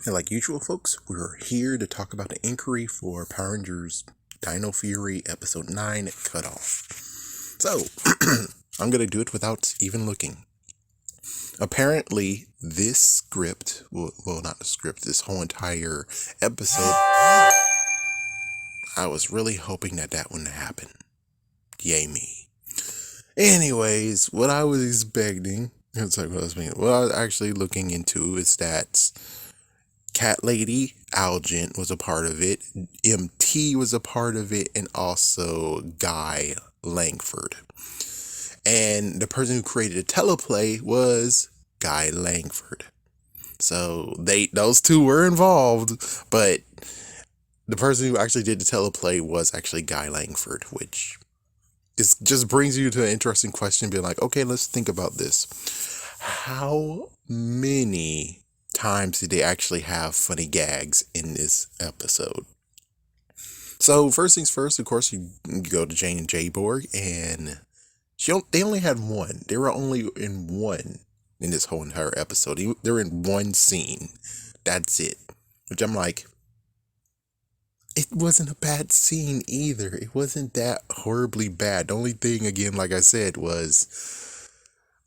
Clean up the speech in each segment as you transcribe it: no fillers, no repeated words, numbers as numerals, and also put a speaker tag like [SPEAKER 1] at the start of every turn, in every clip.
[SPEAKER 1] And like usual, folks, we're here to talk about the inquiry for Power Rangers Dino Fury Episode 9 Cutoff. So, I'm going to do it without even looking. Apparently, this script, well, not the script, this whole entire episode, I was really hoping that wouldn't happen. Yay me. Anyways, what I was expecting, what I was actually looking into is that Cat Lady Algent was a part of it, MT was a part of it, and also Guy Langford. And the person who created the teleplay was Guy Langford. So those two were involved, but the person who actually did the teleplay was actually Guy Langford, which just brings you to an interesting question, being like, okay, let's think about this. How many times did they actually have funny gags in this episode? So first things first, of course, you go to Jane and Jay Borg, and they only had one. They were only in one in this whole entire episode. They're in one scene. That's it. Which I'm like, it wasn't a bad scene either. It wasn't that horribly bad. The only thing, again, like I said, was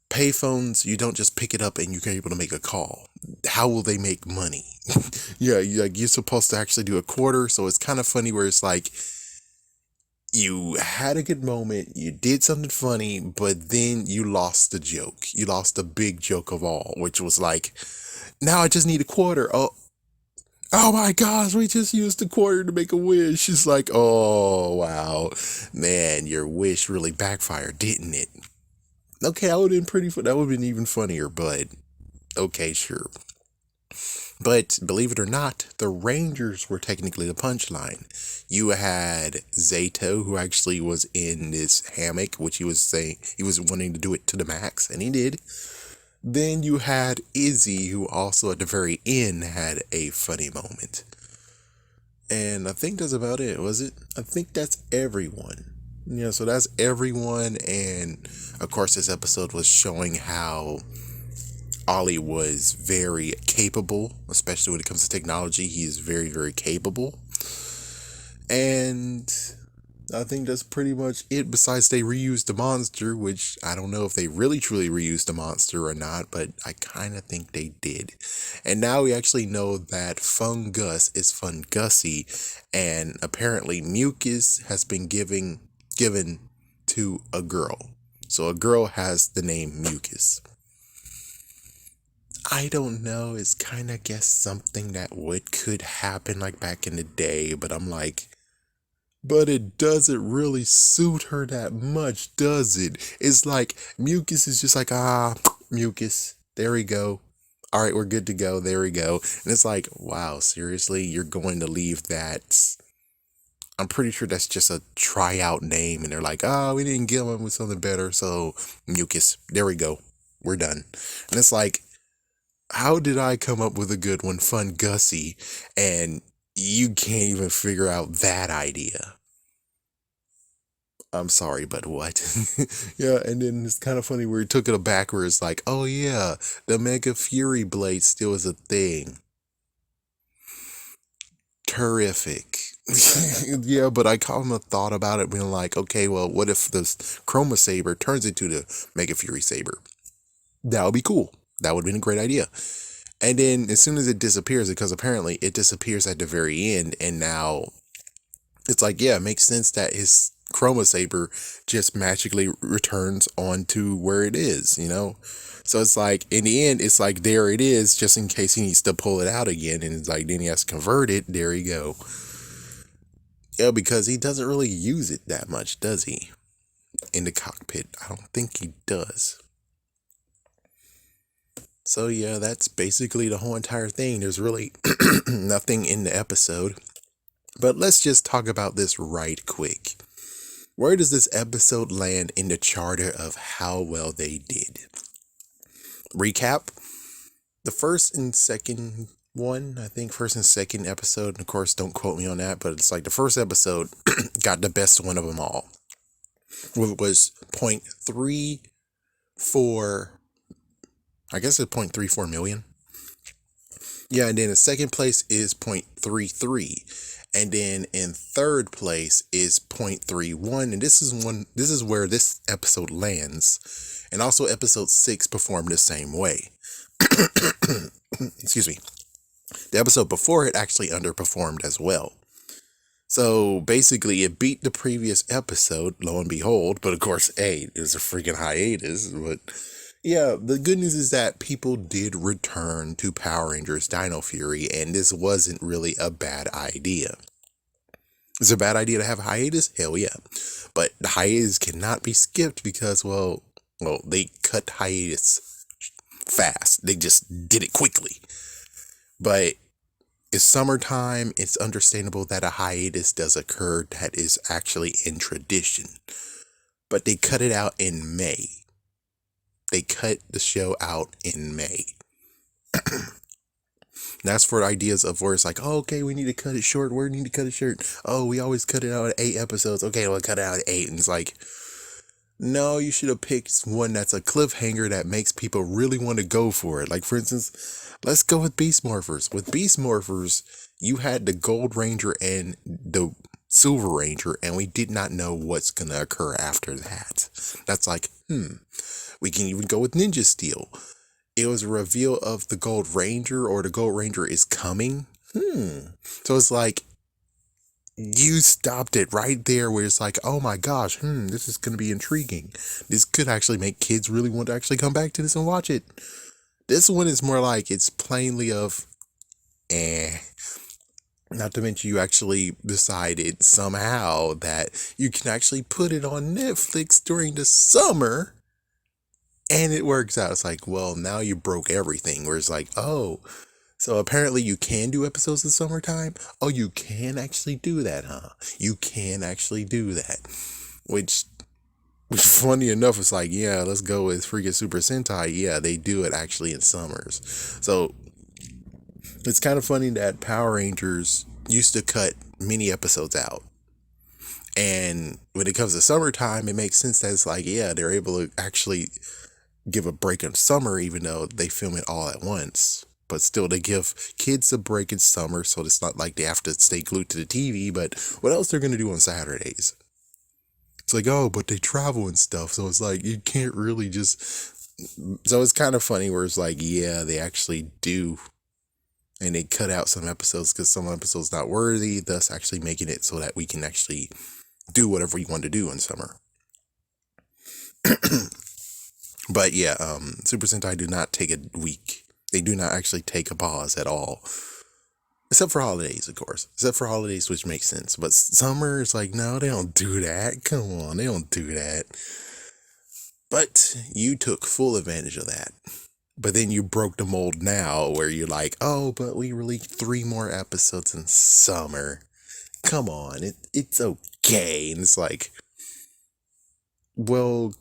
[SPEAKER 1] payphones, you don't just pick it up and you're able to make a call. How will they make money? Yeah, you're supposed to actually do a quarter, so it's kind of funny where it's like, you had a good moment, you did something funny, but then you lost the joke. You lost the big joke of all, which was like, now I just need a quarter. Oh my gosh, we just used a quarter to make a wish. It's like, oh wow, man, your wish really backfired, didn't it? Okay, that would have been that would have been even funnier, but okay, sure. But believe it or not, the Rangers were technically the punchline. You had Zato, who actually was in this hammock, which he was saying he was wanting to do it to the max, and he did. Then you had Izzy, who also at the very end had a funny moment. And I think that's about it, was it? I think that's everyone. Yeah, so that's everyone, and of course this episode was showing how Ollie was very capable, especially when it comes to technology. He is very, very capable. And I think that's pretty much it, besides they reused the monster, which I don't know if they really truly reused the monster or not, but I kind of think they did. And now we actually know that Fungus is Fungusy, and apparently mucus has been given to a girl. So a girl has the name Mucus. I don't know, it's kind of guess something that could happen like back in the day, but I'm like, but it doesn't really suit her that much, does it? It's like, Mucus is just like, Mucus, there we go. All right, we're good to go, there we go. And it's like, wow, seriously, you're going to leave that? I'm pretty sure that's just a tryout name, and they're like, we didn't get one with something better, so Mucus, there we go, we're done. And it's like, how did I come up with a good one, Fun Gussie, and you can't even figure out that idea? I'm sorry, but what? Yeah, and then it's kind of funny where he took it back where it's like, oh yeah, the Mega Fury Blade still is a thing. Terrific. Yeah, but I kind of thought about it being like, okay, well, what if this Chroma Saber turns into the Mega Fury Saber? That would be cool. That would have been a great idea. And then as soon as it disappears, because apparently it disappears at the very end, and now it's like, yeah, it makes sense that his Chroma Saber just magically returns onto where it is, you know? So it's like, in the end, it's like, there it is, just in case he needs to pull it out again. And it's like, then he has to convert it. There you go. Yeah, because he doesn't really use it that much, does he? In the cockpit. I don't think he does. So yeah, that's basically the whole entire thing. There's really nothing in the episode. But let's just talk about this right quick. Where does this episode land in the charter of how well they did? Recap. The first and second one, I think first and second episode, and of course don't quote me on that, but it's like the first episode got the best one of them all. It was 0.34, I guess it's 0.34 million. Yeah, and then in second place is 0.33. And then in third place is 0.31. And this is where this episode lands. And also episode 6 performed the same way. Excuse me. The episode before it actually underperformed as well. So basically, it beat the previous episode, lo and behold. But of course, hey, it was a freaking hiatus. But yeah, the good news is that people did return to Power Rangers Dino Fury, and this wasn't really a bad idea. Is it a bad idea to have a hiatus? Hell yeah. But the hiatus cannot be skipped because, well, they cut hiatus fast. They just did it quickly. But it's summertime. It's understandable that a hiatus does occur that is actually in tradition. But they cut it out in May. They cut the show out in May. That's for ideas of where it's like, oh, okay, we need to cut it short. We need to cut it short. Oh, we always cut it out at 8 episodes. Okay, we'll cut it out at 8. And it's like, no, you should have picked one that's a cliffhanger that makes people really want to go for it. Like, for instance, let's go with Beast Morphers. With Beast Morphers, you had the Gold Ranger and the Silver Ranger, and we did not know what's going to occur after that. That's like, we can even go with Ninja Steel. It was a reveal of the Gold Ranger, or the Gold Ranger is coming. So it's like, you stopped it right there where it's like, oh my gosh, this is going to be intriguing. This could actually make kids really want to actually come back to this and watch it. This one is more like, it's plainly of, Not to mention you actually decided somehow that you can actually put it on Netflix during the summer. And it works out. It's like, well, now you broke everything. Where it's like, oh, so apparently you can do episodes in summertime? Oh, you can actually do that, huh? You can actually do that. Which funny enough, it's like, yeah, let's go with freaking Super Sentai. Yeah, they do it actually in summers. So it's kind of funny that Power Rangers used to cut mini episodes out. And when it comes to summertime, it makes sense that it's like, yeah, they're able to actually give a break in summer, even though they film it all at once. But still, they give kids a break in summer, so it's not like they have to stay glued to the TV. But what else they're going to do on Saturdays? It's like, oh, but they travel and stuff. So it's like, you can't really just... So it's kind of funny where it's like, yeah, they actually do. And they cut out some episodes because some episodes not worthy, thus actually making it so that we can actually do whatever we want to do in summer. But yeah, Super Sentai do not take a week. They do not actually take a pause at all. Except for holidays, of course. Except for holidays, which makes sense. But summer is like, no, they don't do that. Come on, they don't do that. But you took full advantage of that. But then you broke the mold now where you're like, oh, but we released 3 more episodes in summer. Come on, it's okay. And it's like, well,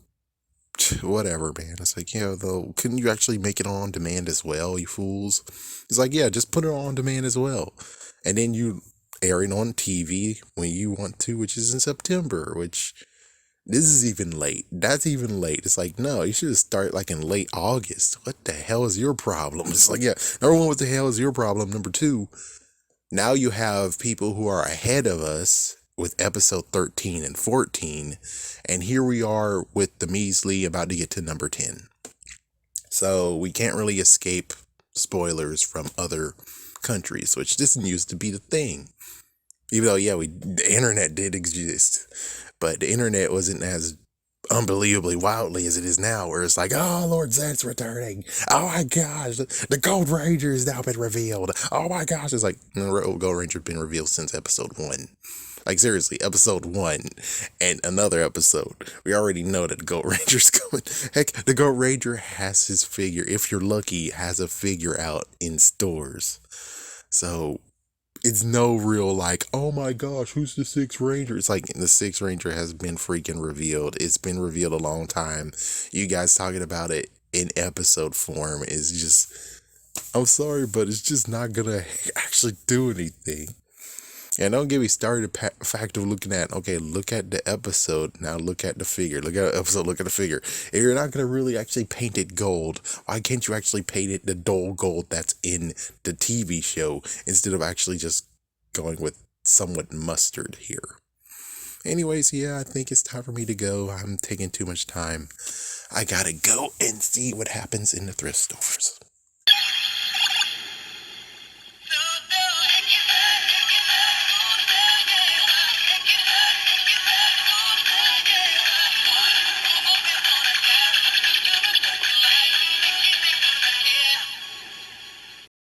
[SPEAKER 1] whatever, man. It's like, yeah, though, couldn't you actually make it on demand as well, you fools? It's like, yeah, just put it on demand as well. And then you air it on TV when you want to, which is in September, which this is even late. That's even late. It's like, no, you should start like in late August. What the hell is your problem? It's like, yeah, number 1, what the hell is your problem? Number 2, now you have people who are ahead of us with episode 13 and 14, and here we are with the measly about to get to number 10. So we can't really escape spoilers from other countries, which didn't used to be the thing. Even though, yeah, the internet did exist, but the internet wasn't as unbelievably wildly as it is now, where it's like, oh, Lord Zed's returning. Oh my gosh, the Gold Ranger has now been revealed. Oh my gosh, it's like, the Gold Ranger been revealed since episode 1. Like, seriously, episode 1 and another episode. We already know that the Gold Ranger's coming. Heck, the Gold Ranger has his figure, if you're lucky, has a figure out in stores. So it's no real like, oh my gosh, who's the 6th Ranger? It's like the 6th Ranger has been freaking revealed. It's been revealed a long time. You guys talking about it in episode form is just, I'm sorry, but it's just not gonna actually do anything. And don't get me started fact of looking at, okay, look at the episode, now look at the figure. Look at the episode, look at the figure. If you're not going to really actually paint it gold, why can't you actually paint it the dull gold that's in the TV show instead of actually just going with somewhat mustard here? Anyways, yeah, I think it's time for me to go. I'm taking too much time. I gotta go and see what happens in the thrift stores.